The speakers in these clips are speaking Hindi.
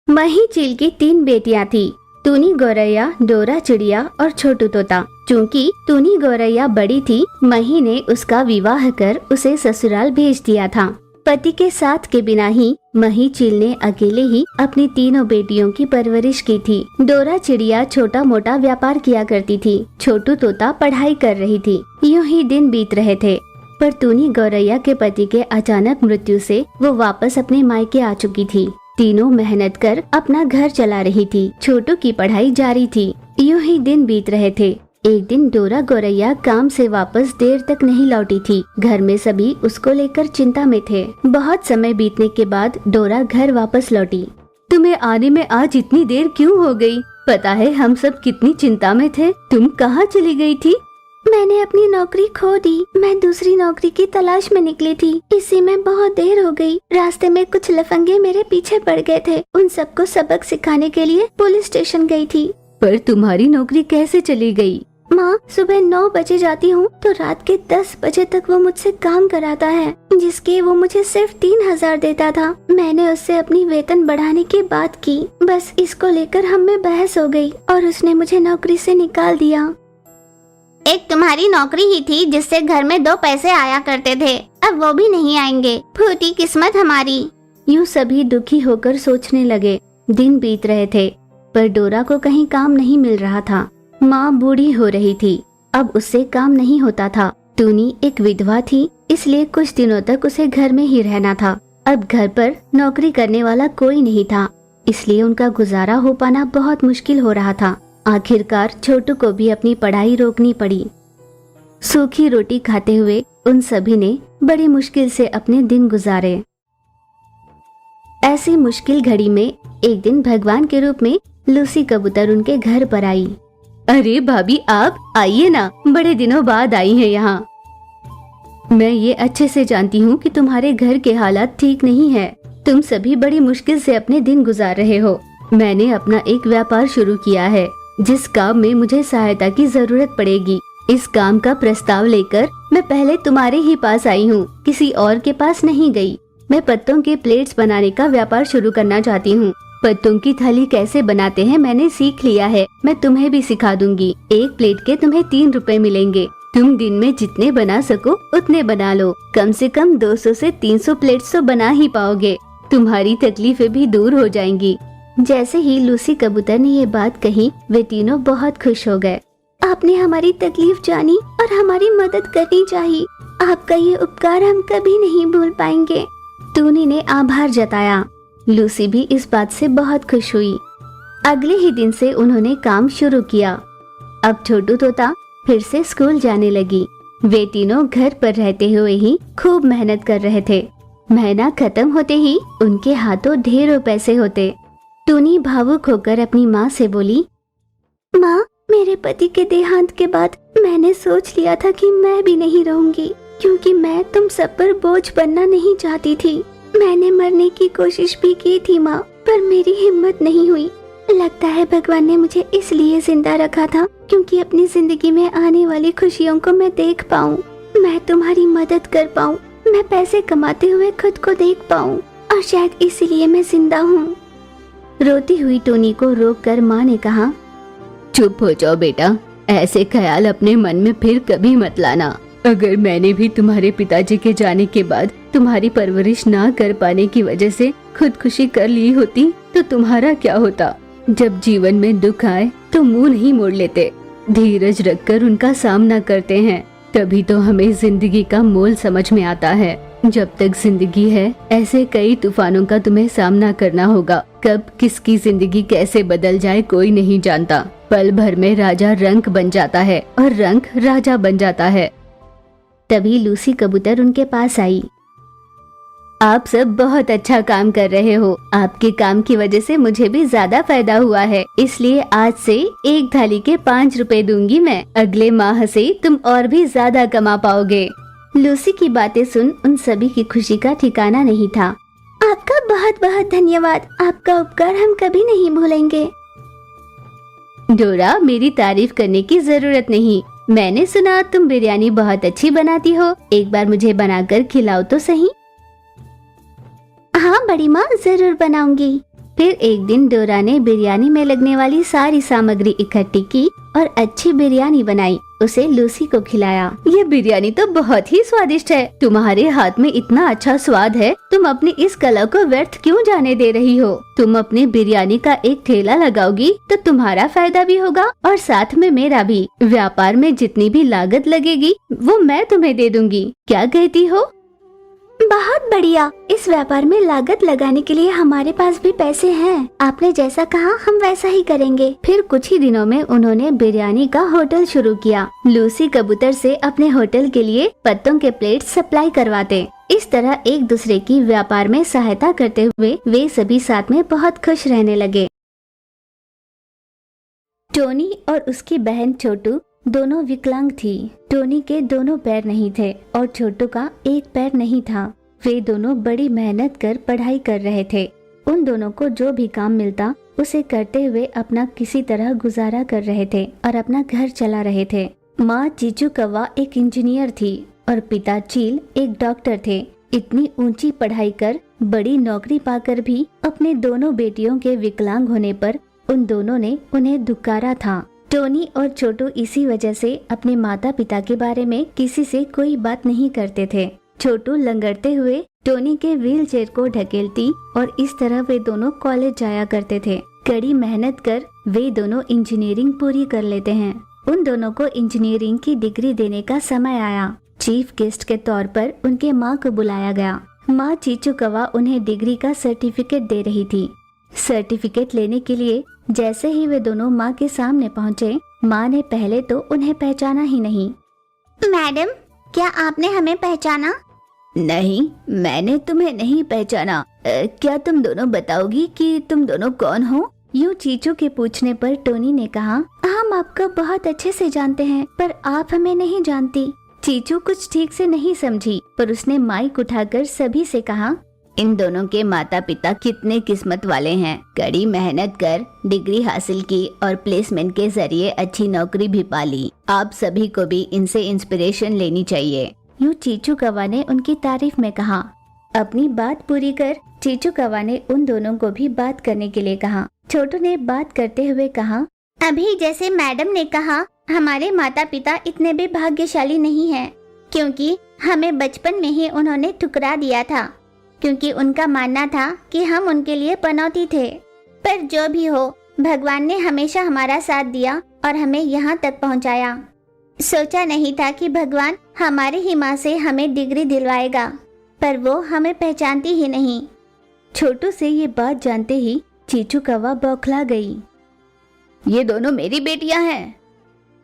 मही चील की 3 बेटियां थी, टूनी गौरैया, डोरा चिड़िया और छोटू तोता। चूँकि टूनी गौरैया बड़ी थी, मही ने उसका विवाह कर उसे ससुराल भेज दिया था। पति के साथ के बिना ही मही चील ने अकेले ही अपनी तीनों बेटियों की परवरिश की थी। डोरा चिड़िया छोटा मोटा व्यापार किया करती थी, छोटू तोता पढ़ाई कर रही थी। यूं ही दिन बीत रहे थे, पर टूनी गौरैया के पति के अचानक मृत्यु से वो वापस अपने मायके आ चुकी थी। तीनों मेहनत कर अपना घर चला रही थी, छोटू की पढ़ाई जारी थी। यूं ही दिन बीत रहे थे। एक दिन डोरा गौरैया काम से वापस देर तक नहीं लौटी थी। घर में सभी उसको लेकर चिंता में थे। बहुत समय बीतने के बाद डोरा घर वापस लौटी। तुम्हें आने में आज इतनी देर क्यों हो गई? पता है हम सब कितनी चिंता में थे। तुम कहाँ चली गई थी? मैंने अपनी नौकरी खो दी। मैं दूसरी नौकरी की तलाश में निकली थी, इसी में बहुत देर हो गई। रास्ते में कुछ लफंगे मेरे पीछे पड़ गए थे। उन सबको सबक सिखाने के लिए पुलिस स्टेशन गई थी। पर तुम्हारी नौकरी कैसे चली गई? माँ, सुबह 9 बजे जाती हूँ तो रात के 10 बजे तक वो मुझसे काम कराता है, जिसके वो मुझे सिर्फ 3000 देता था। मैंने उससे अपनी वेतन बढ़ाने की बात की, बस इसको लेकर हम में बहस हो गई और उसने मुझे नौकरी से निकाल दिया। एक तुम्हारी नौकरी ही थी जिससे घर में 2 पैसे आया करते थे, अब वो भी नहीं आएंगे। फूटी किस्मत हमारी। यूँ सभी दुखी होकर सोचने लगे। दिन बीत रहे थे, पर डोरा को कहीं काम नहीं मिल रहा था। माँ बूढ़ी हो रही थी, अब उससे काम नहीं होता था। टूनी एक विधवा थी, इसलिए कुछ दिनों तक उसे घर में ही रहना था। अब घर पर नौकरी करने वाला कोई नहीं था, इसलिए उनका गुजारा हो पाना बहुत मुश्किल हो रहा था। आखिरकार छोटू को भी अपनी पढ़ाई रोकनी पड़ी। सूखी रोटी खाते हुए उन सभी ने बड़ी मुश्किल से अपने दिन गुजारे। ऐसी मुश्किल घड़ी में एक दिन भगवान के रूप में लूसी कबूतर उनके घर पर आई। अरे भाभी, आप आइए ना, बड़े दिनों बाद आई हैं यहाँ। मैं ये अच्छे से जानती हूँ कि तुम्हारे घर के हालात ठीक नहीं है। तुम सभी बड़ी मुश्किल से अपने दिन गुजार रहे हो। मैंने अपना एक व्यापार शुरू किया है, जिस काम में मुझे सहायता की जरूरत पड़ेगी। इस काम का प्रस्ताव लेकर मैं पहले तुम्हारे ही पास आई हूँ, किसी और के पास नहीं गई। मैं पत्तों के प्लेट्स बनाने का व्यापार शुरू करना चाहती हूँ। पत्तों की थैली कैसे बनाते हैं मैंने सीख लिया है, मैं तुम्हें भी सिखा दूंगी। एक प्लेट के तुम्हें 3 रुपए मिलेंगे। तुम दिन में जितने बना सको उतने बना लो। कम से कम 200 से 300 प्लेट्स तो बना ही पाओगे। तुम्हारी तकलीफें भी दूर हो जाएंगी। जैसे ही लूसी कबूतर ने ये बात कही, वे तीनों बहुत खुश हो गए। आपने हमारी तकलीफ जानी और हमारी मदद करनी चाहिए। आपका ये उपकार हम कभी नहीं भूल पाएंगे। टूनी ने आभार जताया। लूसी भी इस बात से बहुत खुश हुई। अगले ही दिन से उन्होंने काम शुरू किया। अब छोटू तोता फिर से स्कूल जाने लगी। वे तीनों घर पर रहते हुए ही खूब मेहनत कर रहे थे। महीना खत्म होते ही उनके हाथों ढेरों पैसे होते। टूनी भावुक होकर अपनी माँ से बोली, माँ, मेरे पति के देहांत के बाद मैंने सोच लिया था कि मैं भी नहीं रहूंगी, क्योंकि मैं तुम सब पर बोझ बनना नहीं चाहती थी। मैंने मरने की कोशिश भी की थी माँ, पर मेरी हिम्मत नहीं हुई। लगता है भगवान ने मुझे इसलिए जिंदा रखा था क्योंकि अपनी जिंदगी में आने वाली खुशियों को मैं देख पाऊँ, मैं तुम्हारी मदद कर पाऊँ, मैं पैसे कमाते हुए खुद को देख पाऊँ, और शायद इसीलिए मैं जिंदा हूँ। रोती हुई टोनी को रोककर माँ ने कहा, चुप हो जाओ बेटा, ऐसे ख्याल अपने मन में फिर कभी मत लाना। अगर मैंने भी तुम्हारे पिताजी के जाने के बाद तुम्हारी परवरिश ना कर पाने की वजह से खुदकुशी कर ली होती तो तुम्हारा क्या होता। जब जीवन में दुख आए तो मुंह नहीं मोड़ लेते, धीरज रखकर उनका सामना करते हैं, तभी तो हमें जिंदगी का मोल समझ में आता है। जब तक जिंदगी है ऐसे कई तूफानों का तुम्हें सामना करना होगा। कब किसकी जिंदगी कैसे बदल जाए कोई नहीं जानता। पल भर में राजा रंक बन जाता है और रंक राजा बन जाता है। तभी लूसी कबूतर उनके पास आई। आप सब बहुत अच्छा काम कर रहे हो। आपके काम की वजह से मुझे भी ज्यादा फायदा हुआ है, इसलिए आज से एक थाली के 5 रुपए दूंगी मैं। अगले माह से तुम और भी ज्यादा कमा पाओगे। लूसी की बातें सुन उन सभी की खुशी का ठिकाना नहीं था। आपका बहुत बहुत धन्यवाद, आपका उपकार हम कभी नहीं भूलेंगे। डोरा, मेरी तारीफ करने की जरूरत नहीं। मैंने सुना तुम बिरयानी बहुत अच्छी बनाती हो, एक बार मुझे बनाकर खिलाओ तो सही। हाँ बड़ी माँ, जरूर बनाऊंगी। फिर एक दिन डोरा ने बिरयानी में लगने वाली सारी सामग्री इकट्ठी की और अच्छी बिरयानी बनाई। उसे लूसी को खिलाया। ये बिरयानी तो बहुत ही स्वादिष्ट है। तुम्हारे हाथ में इतना अच्छा स्वाद है, तुम अपनी इस कला को व्यर्थ क्यों जाने दे रही हो? तुम अपनी बिरयानी का एक ठेला लगाओगी तो तुम्हारा फायदा भी होगा और साथ में मेरा भी। व्यापार में जितनी भी लागत लगेगी वो मैं तुम्हें दे दूंगी। क्या कहती हो? बहुत बढ़िया। इस व्यापार में लागत लगाने के लिए हमारे पास भी पैसे हैं। आपने जैसा कहा हम वैसा ही करेंगे। फिर कुछ ही दिनों में उन्होंने बिरयानी का होटल शुरू किया। लूसी कबूतर से अपने होटल के लिए पत्तों के प्लेट सप्लाई करवाते। इस तरह एक दूसरे की व्यापार में सहायता करते हुए वे सभी साथ में बहुत खुश रहने लगे। टोनी और उसकी बहन छोटू दोनों विकलांग थी। टोनी के दोनों पैर नहीं थे और छोटू का एक पैर नहीं था। वे दोनों बड़ी मेहनत कर पढ़ाई कर रहे थे। उन दोनों को जो भी काम मिलता उसे करते हुए अपना किसी तरह गुजारा कर रहे थे और अपना घर चला रहे थे। माँ चीचू कौवा एक इंजीनियर थी और पिता चील एक डॉक्टर थे। इतनी ऊंची पढ़ाई कर बड़ी नौकरी पाकर भी अपने दोनों बेटियों के विकलांग होने पर उन दोनों ने उन्हें दुकारा था। टोनी और छोटू इसी वजह से अपने माता पिता के बारे में किसी से कोई बात नहीं करते थे। छोटू लंगड़ते हुए टोनी के व्हीलचेयर को ढकेलती और इस तरह वे दोनों कॉलेज जाया करते थे। कड़ी मेहनत कर वे दोनों इंजीनियरिंग पूरी कर लेते हैं। उन दोनों को इंजीनियरिंग की डिग्री देने का समय आया। चीफ गेस्ट के तौर पर उनके माँ को बुलाया गया। माँ चीचू कौवा उन्हें डिग्री का सर्टिफिकेट दे रही थी। सर्टिफिकेट लेने के लिए जैसे ही वे दोनों माँ के सामने पहुँचे, माँ ने पहले तो उन्हें पहचाना ही नहीं। मैडम, क्या आपने हमें पहचाना? नहीं, मैंने तुम्हें नहीं पहचाना। क्या तुम दोनों बताओगी कि तुम दोनों कौन हो? यूँ चीचू के पूछने पर टोनी ने कहा, हम आपको बहुत अच्छे से जानते हैं पर आप हमें नहीं जानती। चीचू कुछ ठीक से नहीं समझी पर उसने माइक उठाकर सभी से कहा, इन दोनों के माता पिता कितने किस्मत वाले हैं। कड़ी मेहनत कर डिग्री हासिल की और प्लेसमेंट के जरिए अच्छी नौकरी भी पाली। आप सभी को भी इनसे इंस्पिरेशन लेनी चाहिए। यूँ चीचू कौवा ने उनकी तारीफ में कहा। अपनी बात पूरी कर चीचू कौवा ने उन दोनों को भी बात करने के लिए कहा। छोटू ने बात करते हुए कहा, अभी जैसे मैडम ने कहा, हमारे माता पिता इतने भी भाग्यशाली नहीं हैं, क्योंकि हमें बचपन में ही उन्होंने ठुकरा दिया था, क्योंकि उनका मानना था कि हम उनके लिए पनौती थे। पर जो भी हो, भगवान ने हमेशा हमारा साथ दिया और हमें यहाँ तक पहुँचाया। सोचा नहीं था कि भगवान हमारी ही माँ से हमें डिग्री दिलवाएगा, पर वो हमें पहचानती ही नहीं। छोटू से ये बात जानते ही चीचू कौवा बौखला गई। ये दोनों मेरी बेटियां हैं।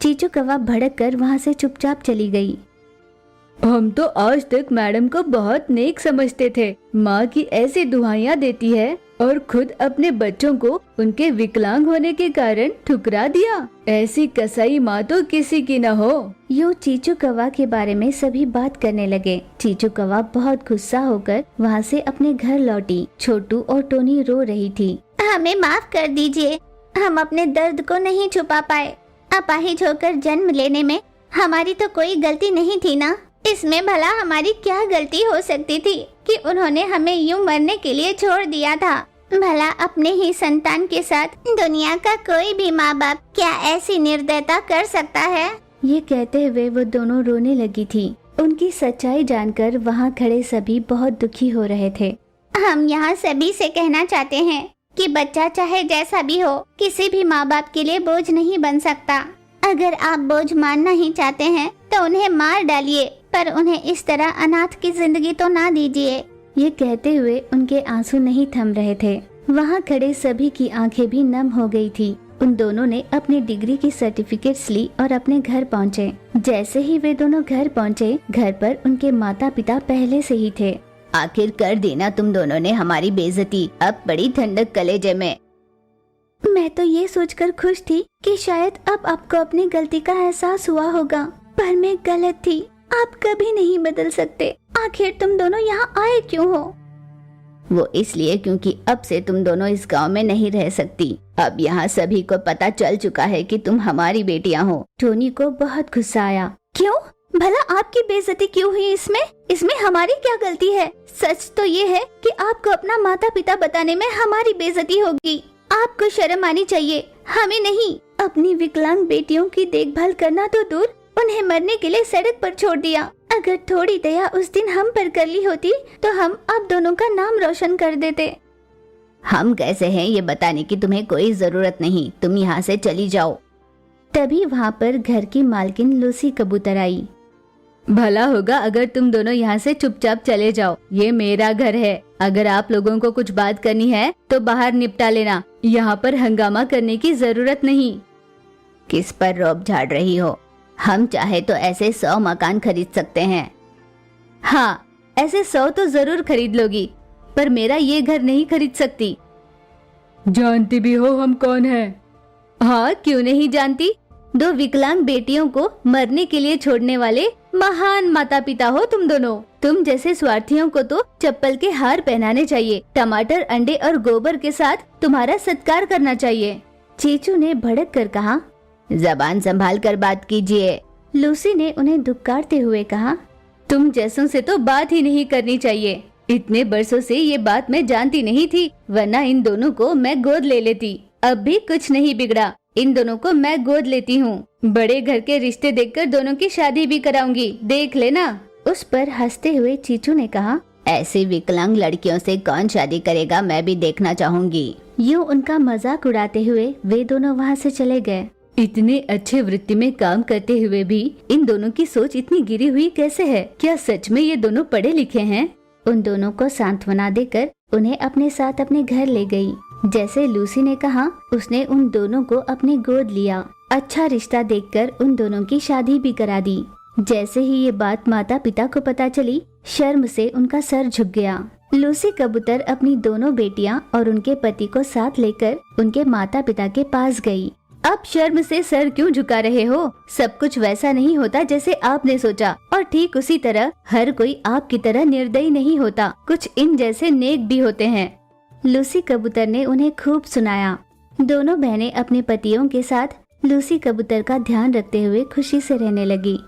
चीचू कौवा भड़क कर वहाँ से चुपचाप चली गई। हम तो आज तक मैडम को बहुत नेक समझते थे। माँ की ऐसी दुआएं देती है और खुद अपने बच्चों को उनके विकलांग होने के कारण ठुकरा दिया। ऐसी कसाई माँ तो किसी की न हो। यूँ चीचू कौवा के बारे में सभी बात करने लगे। चीचू कौवा बहुत गुस्सा होकर वहाँ से अपने घर लौटी। छोटू और टोनी रो रही थी। हमें माफ कर दीजिए, हम अपने दर्द को नहीं छुपा पाए। अपाहिज होकर जन्म लेने में हमारी तो कोई गलती नहीं थी ना। इसमें भला हमारी क्या गलती हो सकती थी कि उन्होंने हमें यूं मरने के लिए छोड़ दिया था। भला अपने ही संतान के साथ दुनिया का कोई भी माँ बाप क्या ऐसी निर्दयता कर सकता है? ये कहते हुए वो दोनों रोने लगी थी। उनकी सच्चाई जानकर वहाँ खड़े सभी बहुत दुखी हो रहे थे। हम यहाँ सभी से कहना चाहते हैं कि बच्चा चाहे जैसा भी हो, किसी भी माँ बाप के लिए बोझ नहीं बन सकता। अगर आप बोझ मानना ही चाहते हैं तो उन्हें मार डालिए, पर उन्हें इस तरह अनाथ की जिंदगी तो ना दीजिए। ये कहते हुए उनके आंसू नहीं थम रहे थे। वहाँ खड़े सभी की आंखें भी नम हो गई थी। उन दोनों ने अपनी डिग्री की सर्टिफिकेट्स ली और अपने घर पहुँचे। जैसे ही वे दोनों घर पहुँचे, घर पर उनके माता पिता पहले से ही थे। आखिर कर देना तुम दोनों ने हमारी बेइज्जती। अब बड़ी ठंडक कलेजे में। मैं तो ये सोचकर खुश थी कि शायद अब आपको अपनी गलती का एहसास हुआ होगा, पर मैं गलत थी। आप कभी नहीं बदल सकते। आखिर तुम दोनों यहाँ आए क्यों हो? वो इसलिए क्योंकि अब से तुम दोनों इस गांव में नहीं रह सकती। अब यहाँ सभी को पता चल चुका है कि तुम हमारी बेटियां हो। टोनी को बहुत गुस्सा आया। क्यों? भला आपकी बेइज्जती क्यों हुई? इसमें हमारी क्या गलती है? सच तो ये है कि आपको अपना माता पिता बताने में हमारी बेइज्जती होगी। आपको शर्म आनी चाहिए, हमें नहीं। अपनी विकलांग बेटियों की देखभाल करना तो दूर, उन्हें मरने के लिए सड़क पर छोड़ दिया। अगर थोड़ी दया उस दिन हम पर कर ली होती तो हम आप दोनों का नाम रोशन कर देते। हम कैसे हैं ये बताने की तुम्हें कोई जरूरत नहीं, तुम यहाँ से चली जाओ। तभी वहाँ पर घर की मालकिन लूसी कबूतर आई। भला होगा अगर तुम दोनों यहाँ से चुपचाप चले जाओ, ये मेरा घर है। अगर आप लोगों को कुछ बात करनी है तो बाहर निपटा लेना, यहाँ पर हंगामा करने की जरूरत नहीं। किस पर रौब झाड़ रही हो? हम चाहे तो ऐसे 100 मकान खरीद सकते हैं। हाँ, ऐसे 100 तो जरूर खरीद लोगी, पर मेरा ये घर नहीं खरीद सकती। जानती भी हो हम कौन हैं? हाँ, क्यों नहीं जानती? 2 विकलांग बेटियों को मरने के लिए छोड़ने वाले महान माता पिता हो तुम दोनों। तुम जैसे स्वार्थियों को तो चप्पल के हार पहनाने चाहिए, टमाटर, अंडे और गोबर के साथ तुम्हारा सत्कार करना चाहिए। चीचू ने भड़क कर कहा। जबान संभाल कर बात कीजिए। लूसी ने उन्हें धुपकारते हुए कहा। तुम जैसों से तो बात ही नहीं करनी चाहिए। इतने बरसों से ये बात मैं जानती नहीं थी, वरना इन दोनों को मैं गोद ले लेती। अब भी कुछ नहीं बिगड़ा, इन दोनों को मैं गोद लेती हूँ। बड़े घर के रिश्ते देखकर दोनों की शादी भी कराऊंगी, देख लेना। उस पर हंसते हुए चीचू ने कहा, ऐसी विकलांग लड़कियों से कौन शादी करेगा, मैं भी देखना चाहूंगी। यूँ उनका मजाक उड़ाते हुए वे दोनों वहाँ से चले गए। इतने अच्छे वृत्ति में काम करते हुए भी इन दोनों की सोच इतनी गिरी हुई कैसे है? क्या सच में ये दोनों पढ़े लिखे हैं? उन दोनों को सांत्वना देकर उन्हें अपने साथ अपने घर ले गई। जैसे लूसी ने कहा, उसने उन दोनों को अपने गोद लिया। अच्छा रिश्ता देखकर उन दोनों की शादी भी करा दी। जैसे ही ये बात माता पिता को पता चली, शर्म से उनका सर झुक गया। लूसी कबूतर अपनी दोनों बेटियां और उनके पति को साथ लेकर उनके माता पिता के पास गई। अब शर्म से सर क्यों झुका रहे हो? सब कुछ वैसा नहीं होता जैसे आपने सोचा, और ठीक उसी तरह हर कोई आपकी तरह निर्दयी नहीं होता। कुछ इन जैसे नेक भी होते हैं। लूसी कबूतर ने उन्हें खूब सुनाया। दोनों बहनें अपने पतियों के साथ लूसी कबूतर का ध्यान रखते हुए खुशी से रहने लगी।